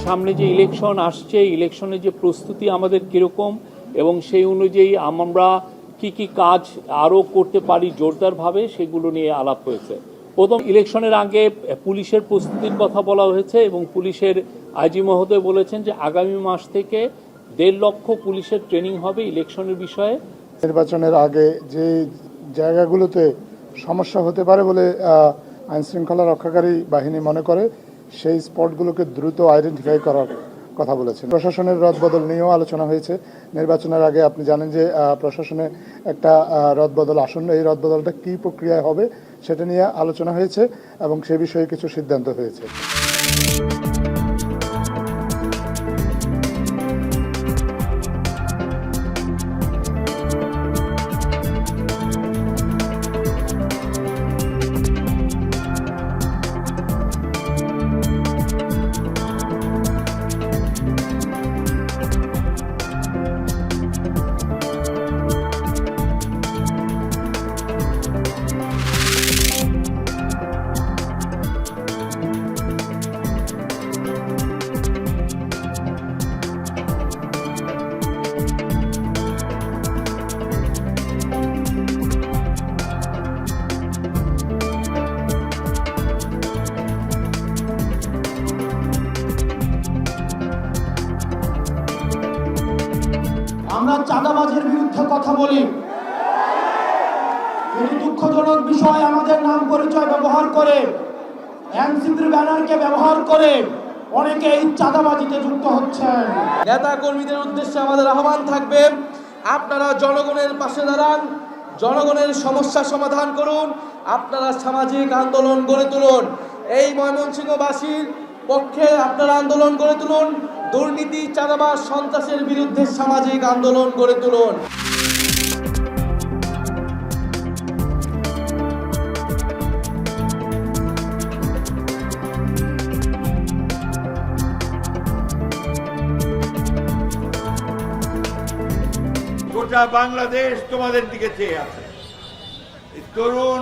সামনে যে ইলেকশন আসছে, ইলেকশনের যে প্রস্তুতি আমাদের কীরকম এবং সেই অনুযায়ী আমরা কি কি কাজ আরও করতে পারি জোরদারভাবে, সেগুলো নিয়ে আলাপ হয়েছে। প্রথম ইলেকশনের আগে পুলিশের প্রস্তুতির কথা বলা হয়েছে এবং পুলিশের আইজি মহোদয় বলেছেন যে আগামী মাস থেকে 1.5 লক্ষ পুলিশের ট্রেনিং হবে ইলেকশনের বিষয়ে। নির্বাচনের আগে যে জায়গাগুলোতে সমস্যা হতে পারে বলে আইনশৃঙ্খলা রক্ষাকারী বাহিনী মনে করে, সেই স্পটগুলোকে দ্রুত আইডেন্টিফাই করার কথা বলেছেন। প্রশাসনের রদবদল নিয়েও আলোচনা হয়েছে। নির্বাচনের আগে আপনি জানেন যে প্রশাসনে একটা রদবদল আসন্ন, এই রদবদলটা কী প্রক্রিয়ায় হবে সেটা নিয়ে আলোচনা হয়েছে এবং সে বিষয়ে কিছু সিদ্ধান্ত হয়েছে। আমরা চাঁদাবাজের বিরুদ্ধে কথা বলি, কিন্তু দুঃখজনক বিষয় আমাদের নাম পরিচয় ব্যবহার করে, এনসিপির ব্যানারকে ব্যবহার করে অনেকে এই চাঁদাবাজিতে যুক্ত হচ্ছেন। নেতা কর্মীদের উদ্দেশ্যে আমাদের আহ্বান থাকবে, আপনারা জনগণের পাশে দাঁড়ান, জনগণের সমস্যা সমাধান করুন, আপনারা সামাজিক আন্দোলন গড়ে তুলুন। এই ময়মনসিংহবাসীর পক্ষে আপনারা আন্দোলন গড়ে তুলুন, দুর্নীতি, চাঁদাবাজ, সন্ত্রাসের বিরুদ্ধে সামাজিক আন্দোলন গড়ে তুলুন। গোটা বাংলাদেশ তোমাদের দিকে চেয়ে আছে। তরুণ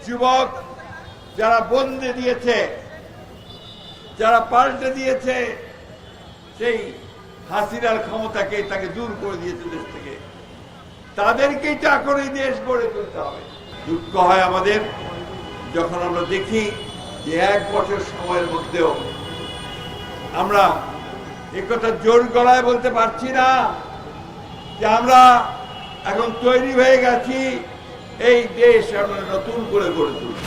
যুবক যারা বন্দে দিয়েছে, যারা পাল্টে দিয়েছে সেই হাসিনার ক্ষমতাকে, তাকে দূর করে দিয়েছে দেশ থেকে, তাদেরকেই তা করে দেশ গড়ে তুলতে হবে। দুঃখ হয় আমাদের যখন আমরা দেখি যে 1 বছর সময়ের মধ্যেও আমরা একথা জোর গলায় বলতে পারছি না যে আমরা এখন তৈরি হয়ে গেছি এই দেশ আমরা নতুন করে গড়ে তুলব।